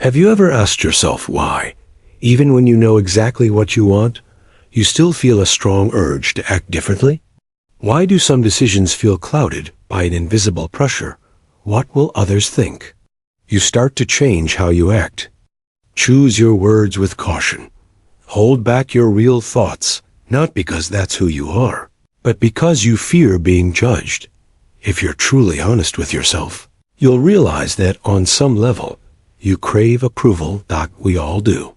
Have you ever asked yourself why, even when you know exactly what you want, you still feel a strong urge to act differently? Why do some decisions feel clouded by an invisible pressure? What will others think? You start to change how you act. Choose your words with caution. Hold back your real thoughts, not because that's who you are, but because you fear being judged. If you're truly honest with yourself, you'll realize that on some level, you crave approval. We all do.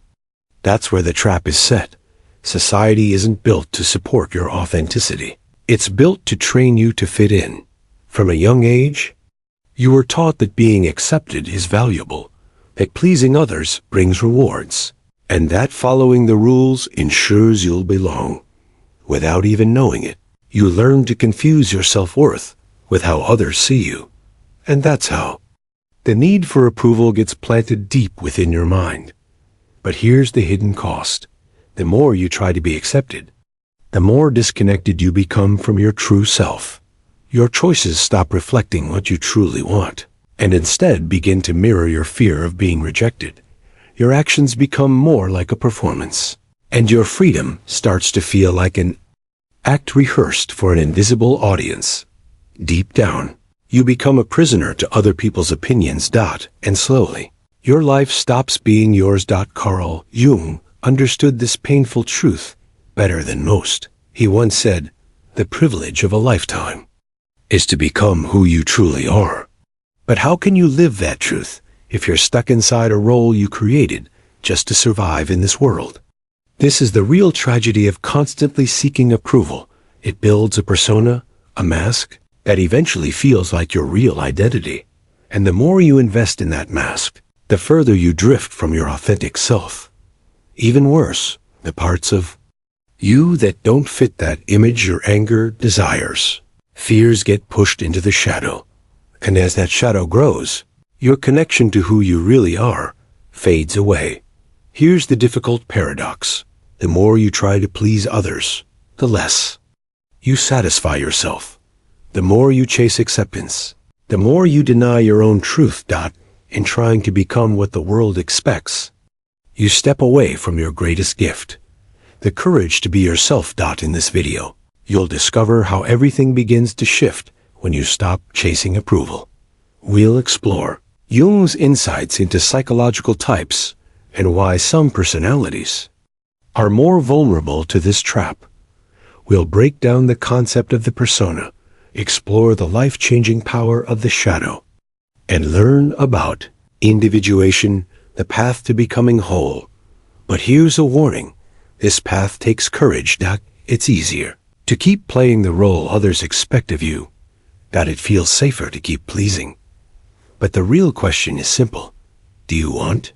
That's where the trap is set. Society isn't built to support your authenticity. It's built to train you to fit in. From a young age, you were taught that being accepted is valuable, that pleasing others brings rewards, and that following the rules ensures you'll belong. Without even knowing it, you learn to confuse your self-worth with how others see you. And that's how the need for approval gets planted deep within your mind. But here's the hidden cost. The more you try to be accepted, the more disconnected you become from your true self. Your choices stop reflecting what you truly want, and instead begin to mirror your fear of being rejected. Your actions become more like a performance, and your freedom starts to feel like an act rehearsed for an invisible audience. Deep down, you become a prisoner to other people's opinions. And slowly, your life stops being yours. Carl Jung understood this painful truth better than most. He once said, "The privilege of a lifetime is to become who you truly are." But how can you live that truth if you're stuck inside a role you created just to survive in this world? This is the real tragedy of constantly seeking approval. It builds a persona, a mask, that eventually feels like your real identity. And the more you invest in that mask, the further you drift from your authentic self. Even worse, the parts of you that don't fit that image, your anger, desires, fears get pushed into the shadow. And as that shadow grows, your connection to who you really are fades away. Here's the difficult paradox. The more you try to please others, the less you satisfy yourself. The more you chase acceptance, the more you deny your own truth. In trying to become what the world expects, you step away from your greatest gift, the courage to be yourself. In this video, you'll discover how everything begins to shift when you stop chasing approval. We'll explore Jung's insights into psychological types and why some personalities are more vulnerable to this trap. We'll break down the concept of the persona, explore the life-changing power of the shadow, and learn about individuation, the path to becoming whole. But here's a warning. This path takes courage. It's easier to keep playing the role others expect of you. It feels safer to keep pleasing. But the real question is simple. Do you want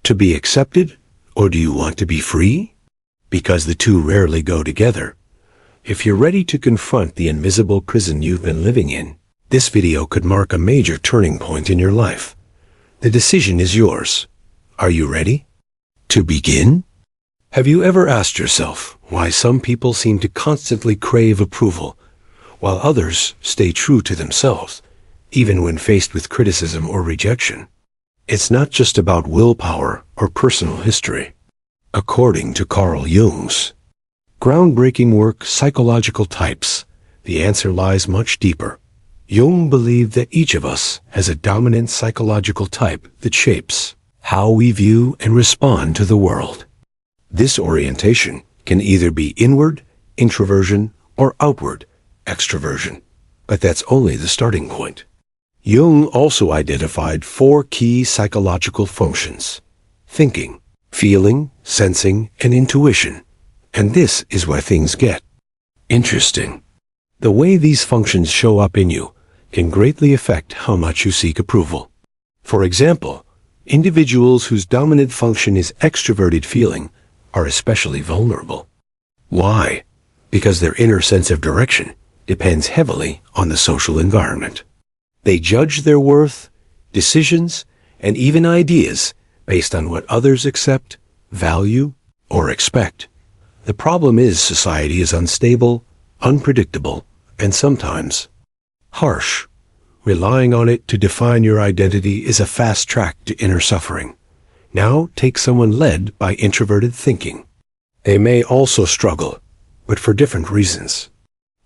to be accepted, or do you want to be free? Because the two rarely go together. If you're ready to confront the invisible prison you've been living in, this video could mark a major turning point in your life. The decision is yours. Are you ready to begin? Have you ever asked yourself why some people seem to constantly crave approval, while others stay true to themselves, even when faced with criticism or rejection? It's not just about willpower or personal history. According to Carl Jung's groundbreaking work, Psychological Types, the answer lies much deeper. Jung believed that each of us has a dominant psychological type that shapes how we view and respond to the world. This orientation can either be inward, introversion, or outward, extroversion. But that's only the starting point. Jung also identified 4 key psychological functions: thinking, feeling, sensing, and intuition. And this is where things get interesting. The way these functions show up in you can greatly affect how much you seek approval. For example, individuals whose dominant function is extroverted feeling are especially vulnerable. Why? Because their inner sense of direction depends heavily on the social environment. They judge their worth, decisions, and even ideas based on what others accept, value, or expect. The problem is society is unstable, unpredictable, and sometimes harsh. Relying on it to define your identity is a fast track to inner suffering. Now take someone led by introverted thinking. They may also struggle, but for different reasons.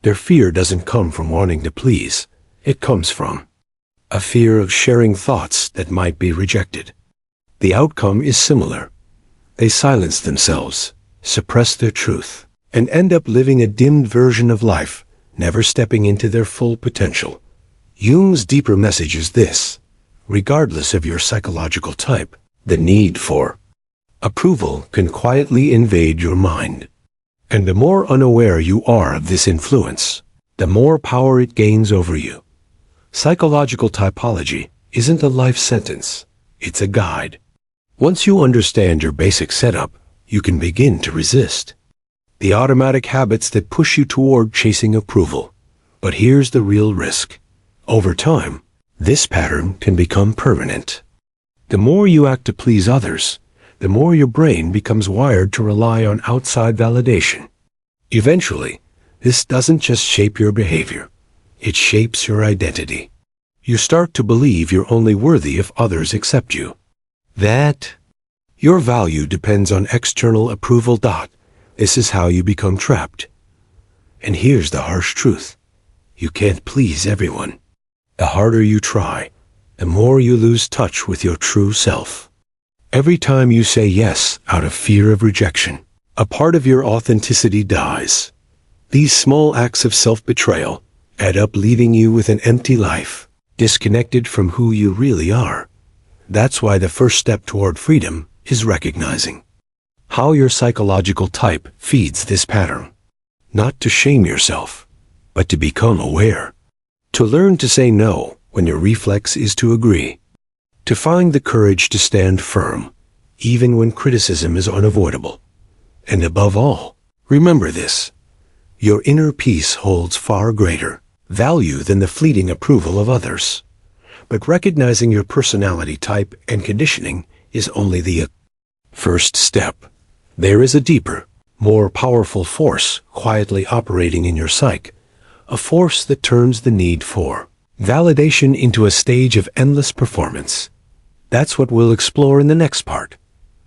Their fear doesn't come from wanting to please. It comes from a fear of sharing thoughts that might be rejected. The outcome is similar. They silence themselves, suppress their truth, and end up living a dimmed version of life, never stepping into their full potential. Jung's deeper message is this: regardless of your psychological type, the need for approval can quietly invade your mind. And the more unaware you are of this influence, the more power it gains over you. Psychological typology isn't a life sentence, it's a guide. Once you understand your basic setup, you can begin to resist the automatic habits that push you toward chasing approval. But here's the real risk. Over time, this pattern can become permanent. The more you act to please others, the more your brain becomes wired to rely on outside validation. Eventually, this doesn't just shape your behavior, it shapes your identity. You start to believe you're only worthy if others accept you. That your value depends on external approval. This is how you become trapped. And here's the harsh truth. You can't please everyone. The harder you try, the more you lose touch with your true self. Every time you say yes out of fear of rejection, a part of your authenticity dies. These small acts of self-betrayal add up, leaving you with an empty life, disconnected from who you really are. That's why the first step toward freedom is recognizing how your psychological type feeds this pattern. Not to shame yourself, but to become aware. To learn to say no when your reflex is to agree. To find the courage to stand firm, even when criticism is unavoidable. And above all, remember this: your inner peace holds far greater value than the fleeting approval of others. But recognizing your personality type and conditioning is only the first step. There is a deeper, more powerful force quietly operating in your psyche, a force that turns the need for validation into a stage of endless performance. That's what we'll explore in the next part.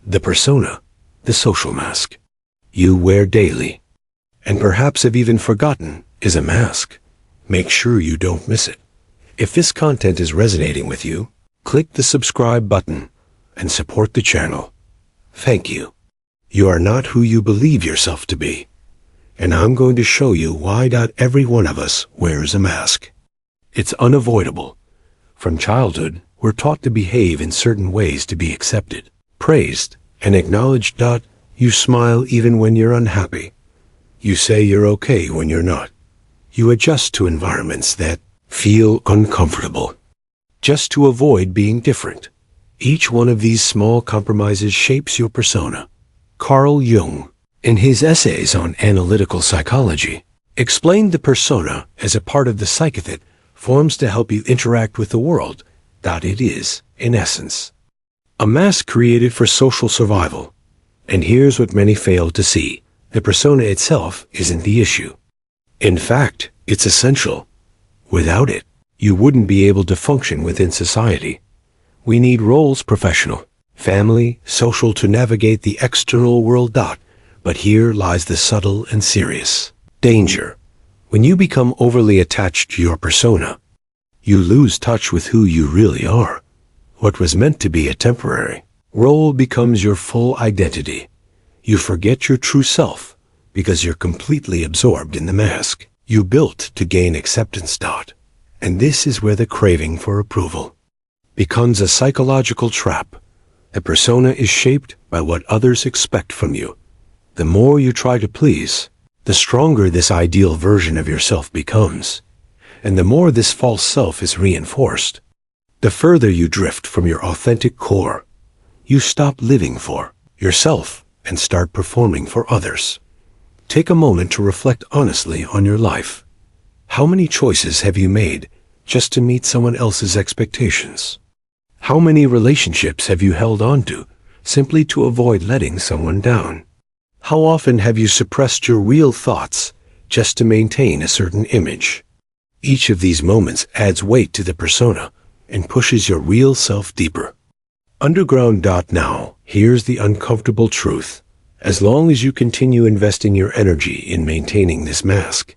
The persona, the social mask you wear daily, and perhaps have even forgotten is a mask. Make sure you don't miss it. If this content is resonating with you, click the subscribe button and support the channel. Thank you. You are not who you believe yourself to be, and I'm going to show you why. Every one of us wears a mask. It's unavoidable. From childhood, we're taught to behave in certain ways to be accepted, praised, and acknowledged. You smile even when you're unhappy. You say you're okay when you're not. You adjust to environments that feel uncomfortable, just to avoid being different. Each one of these small compromises shapes your persona. Carl Jung, in his essays on analytical psychology, explained the persona as a part of the psyche that forms to help you interact with the world. It is, in essence, a mask created for social survival. And here's what many fail to see. The persona itself isn't the issue. In fact, it's essential. Without it, you wouldn't be able to function within society. We need roles: professional, family, social, to navigate the external world. But here lies the subtle and serious danger. When you become overly attached to your persona, you lose touch with who you really are. What was meant to be a temporary role becomes your full identity. You forget your true self because you're completely absorbed in the mask you built to gain acceptance. And this is where the craving for approval becomes a psychological trap. A persona is shaped by what others expect from you. The more you try to please, the stronger this ideal version of yourself becomes, and the more this false self is reinforced. The further you drift from your authentic core, you stop living for yourself and start performing for others. Take a moment to reflect honestly on your life. How many choices have you made just to meet someone else's expectations? How many relationships have you held on to simply to avoid letting someone down? How often have you suppressed your real thoughts just to maintain a certain image? Each of these moments adds weight to the persona and pushes your real self deeper. Underground. Now, here's the uncomfortable truth. As long as you continue investing your energy in maintaining this mask,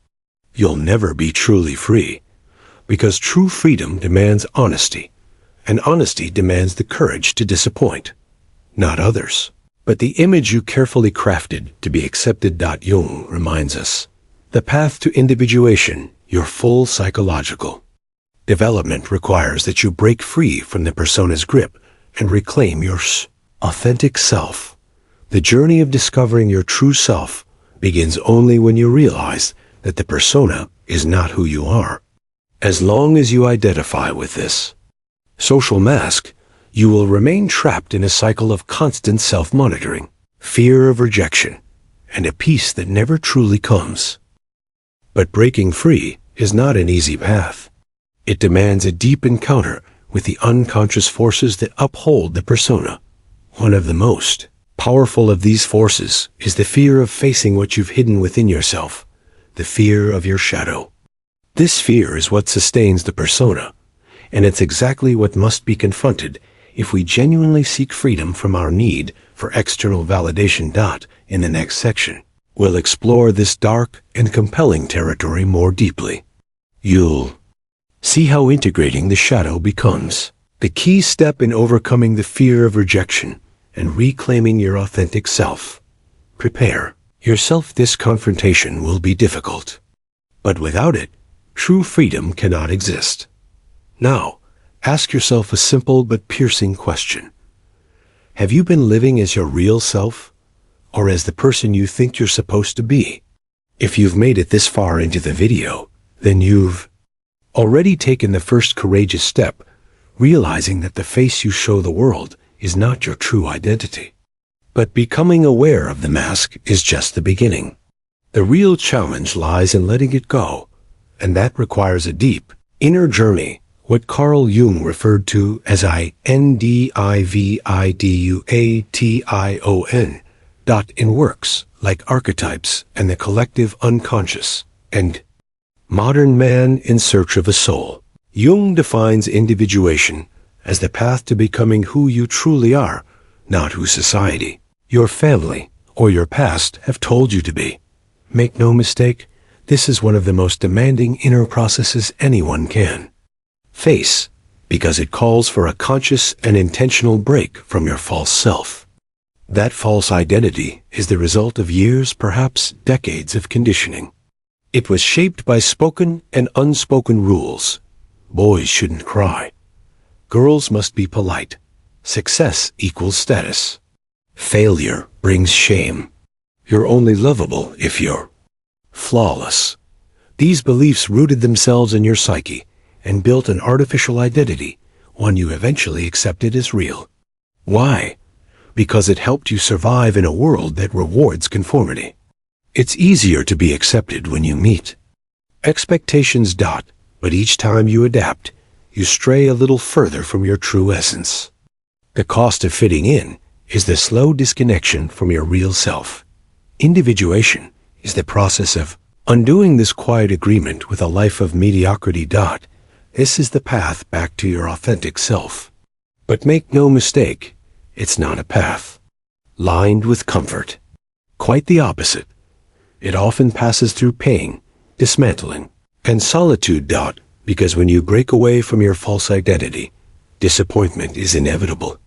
you'll never be truly free. Because true freedom demands honesty, and honesty demands the courage to disappoint, not others, but the image you carefully crafted to be accepted. Jung reminds us, the path to individuation, your full psychological development, requires that you break free from the persona's grip and reclaim your authentic self. The journey of discovering your true self begins only when you realize that the persona is not who you are. As long as you identify with this social mask, you will remain trapped in a cycle of constant self-monitoring, fear of rejection, and a peace that never truly comes. But breaking free is not an easy path. It demands a deep encounter with the unconscious forces that uphold the persona. One of the most powerful of these forces is the fear of facing what you've hidden within yourself, the fear of your shadow. This fear is what sustains the persona, and it's exactly what must be confronted if we genuinely seek freedom from our need for external validation. In the next section, we'll explore this dark and compelling territory more deeply. You'll see how integrating the shadow becomes the key step in overcoming the fear of rejection and reclaiming your authentic self. Prepare yourself. This confrontation will be difficult, but without it, true freedom cannot exist. Now, ask yourself a simple but piercing question. Have you been living as your real self, or as the person you think you're supposed to be? If you've made it this far into the video, then you've already taken the first courageous step, realizing that the face you show the world is not your true identity. But becoming aware of the mask is just the beginning. The real challenge lies in letting it go, and that requires a deep, inner journey, what Carl Jung referred to as individuation. In works like Archetypes and the Collective Unconscious, and Modern Man in Search of a Soul, Jung defines individuation as the path to becoming who you truly are, not who society, your family, or your past have told you to be. Make no mistake, this is one of the most demanding inner processes anyone can face, because it calls for a conscious and intentional break from your false self. That false identity is the result of years, perhaps decades of conditioning. It was shaped by spoken and unspoken rules. Boys shouldn't cry. Girls must be polite. Success equals status. Failure brings shame. You're only lovable if you're flawless. These beliefs rooted themselves in your psyche and built an artificial identity, one you eventually accepted as real. Why? Because it helped you survive in a world that rewards conformity. It's easier to be accepted when you meet expectations. But each time you adapt, you stray a little further from your true essence. The cost of fitting in is the slow disconnection from your real self. Individuation is the process of undoing this quiet agreement with a life of mediocrity. This is the path back to your authentic self. But make no mistake, it's not a path lined with comfort. Quite the opposite. It often passes through pain, dismantling, and solitude. Because when you break away from your false identity, disappointment is inevitable.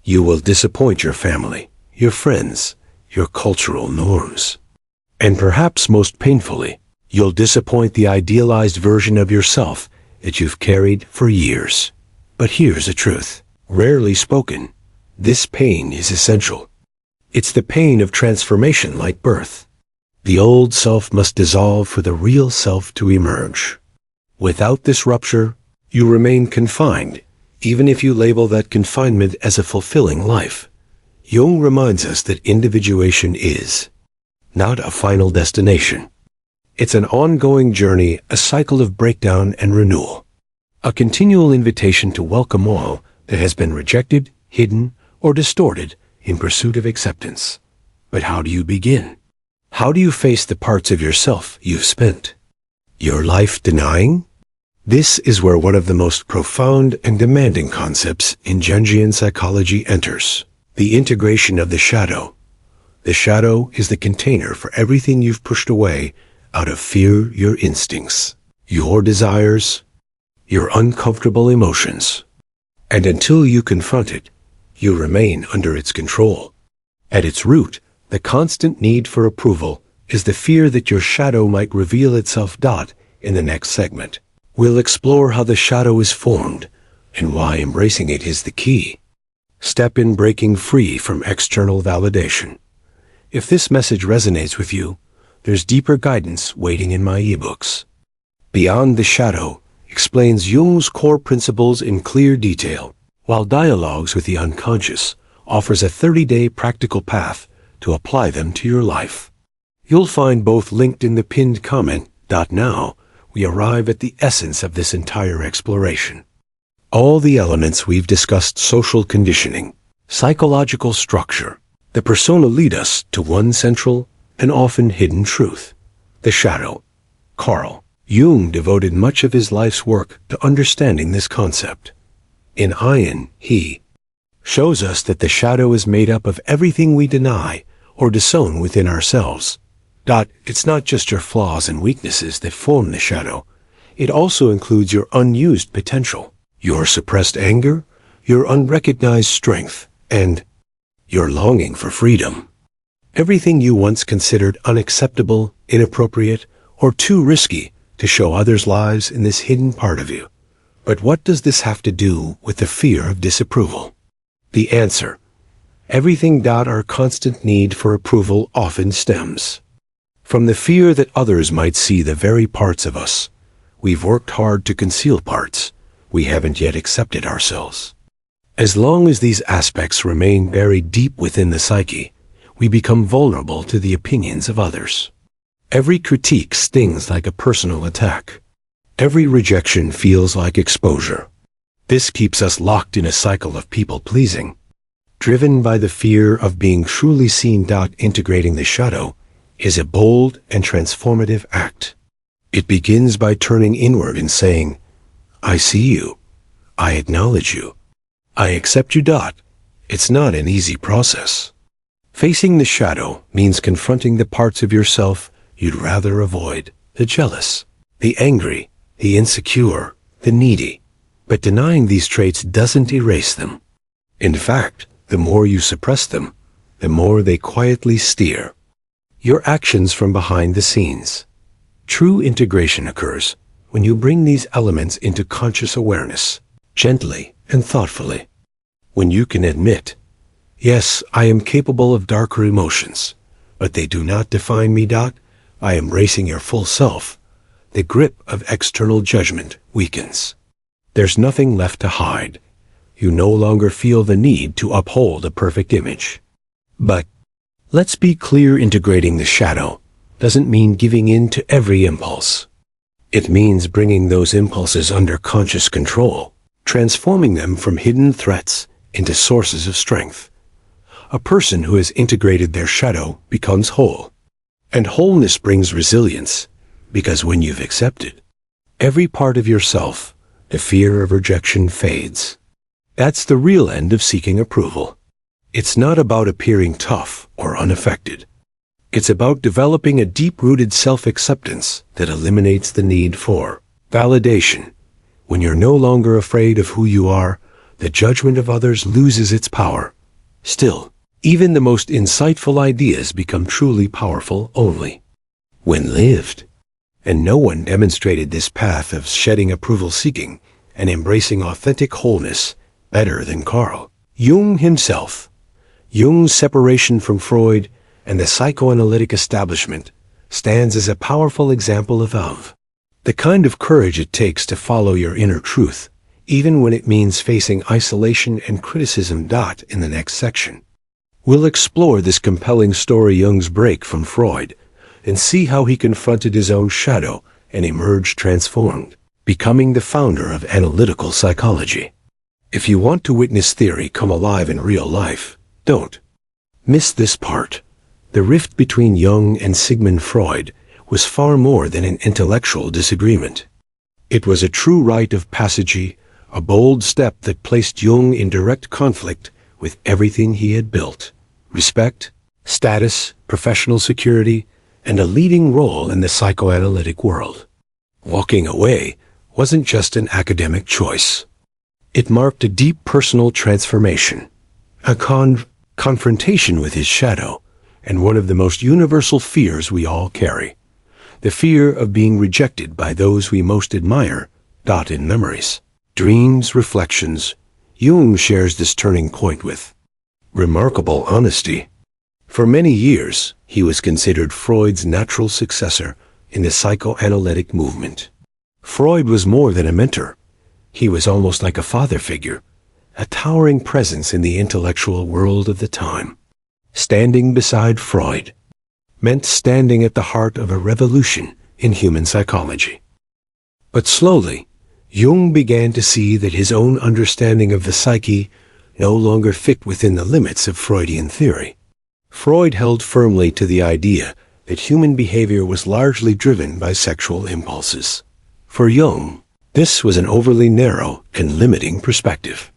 You will disappoint your family, your friends, your cultural norms. And perhaps most painfully, you'll disappoint the idealized version of yourself that you've carried for years. But here's a truth, rarely spoken. This pain is essential. It's the pain of transformation, like birth. The old self must dissolve for the real self to emerge. Without this rupture, you remain confined, even if you label that confinement as a fulfilling life. Jung reminds us that individuation is not a final destination. It's an ongoing journey, a cycle of breakdown and renewal. A continual invitation to welcome all that has been rejected, hidden, or distorted in pursuit of acceptance. But how do you begin? How do you face the parts of yourself you've spent your life denying? This is where one of the most profound and demanding concepts in Jungian psychology enters: the integration of the shadow. The shadow is the container for everything you've pushed away out of fear: your instincts, your desires, your uncomfortable emotions. And until you confront it, you remain under its control. At its root, the constant need for approval is the fear that your shadow might reveal itself. In the next segment, we'll explore how the shadow is formed and why embracing it is the key. Step in breaking free from external validation. If this message resonates with you, there's deeper guidance waiting in my ebooks. Beyond the Shadow explains Jung's core principles in clear detail, while Dialogues with the Unconscious offers a 30-day practical path to apply them to your life. You'll find both linked in the pinned comment. Now, we arrive at the essence of this entire exploration. All the elements we've discussed: social conditioning, psychological structure, the persona, lead us to one central and often hidden truth: the shadow. Carl Jung devoted much of his life's work to understanding this concept. In he shows us that the shadow is made up of everything we deny or disown within ourselves. It's not just your flaws and weaknesses that form the shadow. It also includes your unused potential, your suppressed anger, your unrecognized strength, and your longing for freedom. Everything you once considered unacceptable, inappropriate, or too risky to show others lies in this hidden part of you. But what does this have to do with the fear of disapproval? The answer: everything. Our constant need for approval often stems from the fear that others might see the very parts of us we've worked hard to conceal, parts we haven't yet accepted ourselves. As long as these aspects remain buried deep within the psyche, we become vulnerable to the opinions of others. Every critique stings like a personal attack. Every rejection feels like exposure. This keeps us locked in a cycle of people-pleasing, driven by the fear of being truly seen. Integrating the shadow is a bold and transformative act. It begins by turning inward and saying, "I see you. I acknowledge you. I accept you." It's not an easy process. Facing the shadow means confronting the parts of yourself you'd rather avoid: the jealous, the angry, the insecure, the needy. But denying these traits doesn't erase them. In fact, the more you suppress them, the more they quietly steer your actions from behind the scenes. True integration occurs when you bring these elements into conscious awareness, gently and thoughtfully. When you can admit, "Yes, I am capable of darker emotions, but they do not define me." By embracing your full self, the grip of external judgment weakens. There's nothing left to hide. You no longer feel the need to uphold a perfect image. But let's be clear: integrating the shadow doesn't mean giving in to every impulse. It means bringing those impulses under conscious control, transforming them from hidden threats into sources of strength. A person who has integrated their shadow becomes whole. And wholeness brings resilience, because when you've accepted every part of yourself, the fear of rejection fades. That's the real end of seeking approval. It's not about appearing tough or unaffected. It's about developing a deep-rooted self-acceptance that eliminates the need for validation. When you're no longer afraid of who you are, the judgment of others loses its power. Still, even the most insightful ideas become truly powerful only when lived. And no one demonstrated this path of shedding approval-seeking and embracing authentic wholeness better than Carl Jung himself. Jung's separation from Freud and the psychoanalytic establishment stands as a powerful example of the kind of courage it takes to follow your inner truth, even when it means facing isolation and criticism. In the next section, we'll explore this compelling story: Jung's break from Freud, and see how he confronted his own shadow and emerged transformed, becoming the founder of analytical psychology. If you want to witness theory come alive in real life, don't miss this part. The rift between Jung and Sigmund Freud was far more than an intellectual disagreement. It was a true rite of passage, a bold step that placed Jung in direct conflict with everything he had built: respect, status, professional security, and a leading role in the psychoanalytic world. Walking away wasn't just an academic choice. It marked a deep personal transformation, a confrontation with his shadow, and one of the most universal fears we all carry: the fear of being rejected by those we most admire. In Memories, Dreams, Reflections, Jung shares this turning point with remarkable honesty. For many years, he was considered Freud's natural successor in the psychoanalytic movement. Freud was more than a mentor. He was almost like a father figure, a towering presence in the intellectual world of the time. Standing beside Freud meant standing at the heart of a revolution in human psychology. But slowly, Jung began to see that his own understanding of the psyche no longer fit within the limits of Freudian theory. Freud held firmly to the idea that human behavior was largely driven by sexual impulses. For Jung, this was an overly narrow and limiting perspective.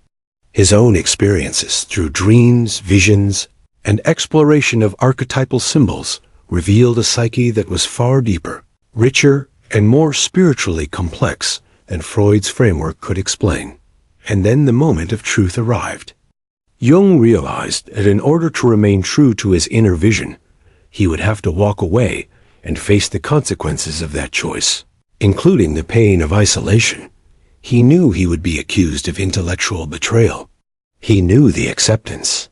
His own experiences through dreams, visions, and exploration of archetypal symbols revealed a psyche that was far deeper, richer, and more spiritually complex than Freud's framework could explain. And then the moment of truth arrived. Jung realized that in order to remain true to his inner vision, he would have to walk away and face the consequences of that choice, including the pain of isolation. He knew he would be accused of intellectual betrayal. He knew the acceptance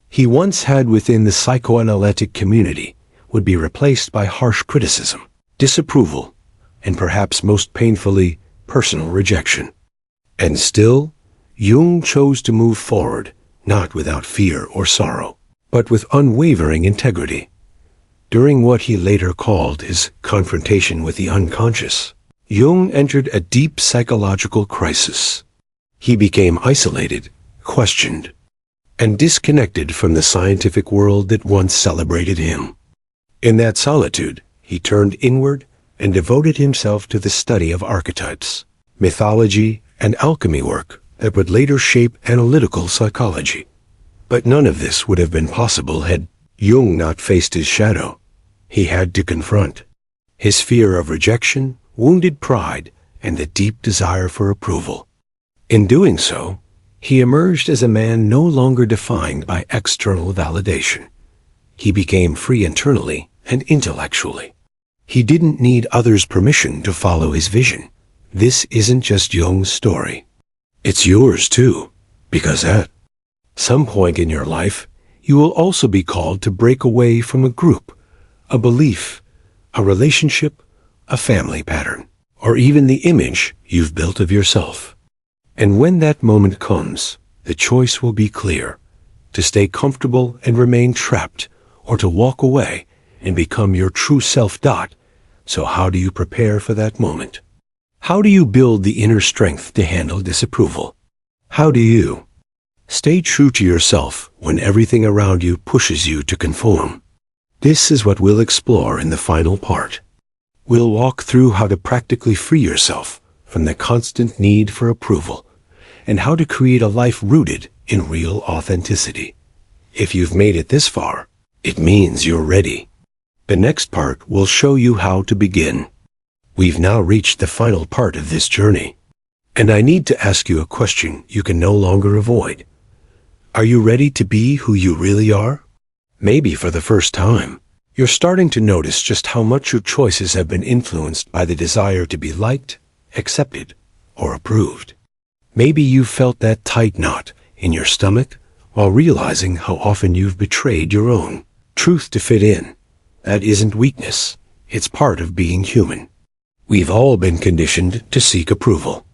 he once had within the psychoanalytic community would be replaced by harsh criticism, disapproval, and perhaps most painfully, personal rejection. And still, Jung chose to move forward, not without fear or sorrow, but with unwavering integrity. During what he later called his confrontation with the unconscious, Jung entered a deep psychological crisis. He became isolated, questioned, and disconnected from the scientific world that once celebrated him. In that solitude, he turned inward and devoted himself to the study of archetypes, mythology, and alchemy work that would later shape analytical psychology. But none of this would have been possible had Jung not faced his shadow. He had to confront his fear of rejection, wounded pride, and the deep desire for approval. In doing so, he emerged as a man no longer defined by external validation. He became free internally and intellectually. He didn't need others' permission to follow his vision. This isn't just Jung's story. It's yours too, because at some point in your life, you will also be called to break away from a group, a belief, a relationship, a family pattern, or even the image you've built of yourself. And when that moment comes, the choice will be clear: to stay comfortable and remain trapped, or to walk away and become your true self. So how do you prepare for that moment? How do you build the inner strength to handle disapproval? How do you stay true to yourself when everything around you pushes you to conform? This is what we'll explore in the final part. We'll walk through how to practically free yourself from the constant need for approval, and how to create a life rooted in real authenticity. If you've made it this far, it means you're ready. The next part will show you how to begin. We've now reached the final part of this journey, and I need to ask you a question you can no longer avoid. Are you ready to be who you really are? Maybe for the first time, you're starting to notice just how much your choices have been influenced by the desire to be liked, accepted, or approved. Maybe you've felt that tight knot in your stomach while realizing how often you've betrayed your own truth to fit in. That isn't weakness. It's part of being human. We've all been conditioned to seek approval,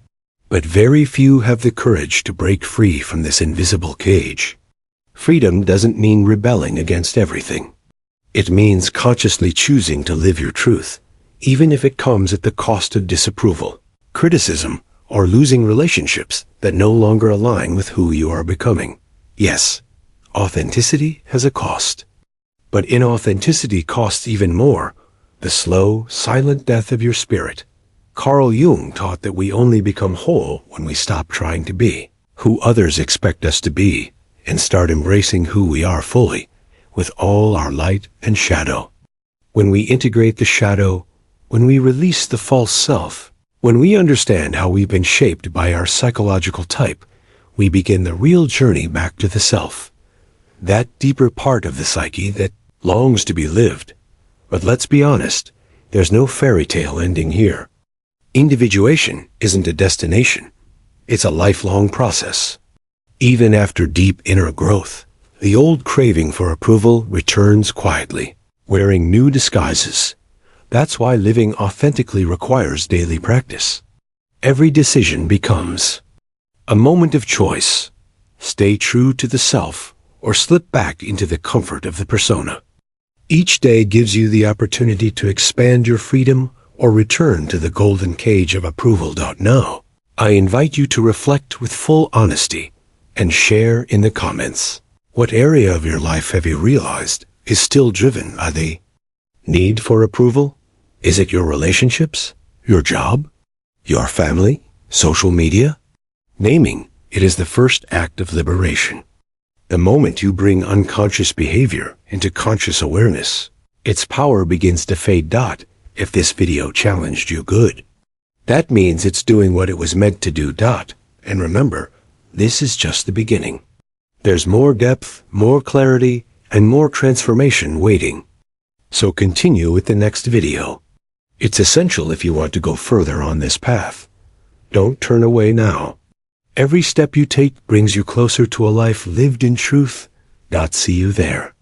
but very few have the courage to break free from this invisible cage. Freedom doesn't mean rebelling against everything. It means consciously choosing to live your truth, even if it comes at the cost of disapproval, criticism, or losing relationships that no longer align with who you are becoming. Yes, authenticity has a cost. But inauthenticity costs even more: the slow, silent death of your spirit, Carl Jung taught that we only become whole when we stop trying to be who others expect us to be and start embracing who we are fully, with all our light and shadow. When we integrate the shadow, when we release the false self, when we understand how we've been shaped by our psychological type, we begin the real journey back to the self. That deeper part of the psyche that longs to be lived. But let's be honest, there's no fairy tale ending here. Individuation isn't a destination. It's a lifelong process. Even after deep inner growth, the old craving for approval returns quietly, wearing new disguises. That's why living authentically requires daily practice. Every decision becomes a moment of choice. Stay true to the self or slip back into the comfort of the persona. Each day gives you the opportunity to expand your freedom or return to the golden cage of approval. Now, I invite you to reflect with full honesty and share in the comments. What area of your life have you realized is still driven by the need for approval? Is it your relationships, your job, your family, social media? Naming it is the first act of liberation. The moment you bring unconscious behavior into conscious awareness, its power begins to fade. If this video challenged you, good. That means it's doing what it was meant to do. And remember, this is just the beginning. There's more depth, more clarity, and more transformation waiting. So continue with the next video. It's essential if you want to go further on this path. Don't turn away now. Every step you take brings you closer to a life lived in truth. See you there.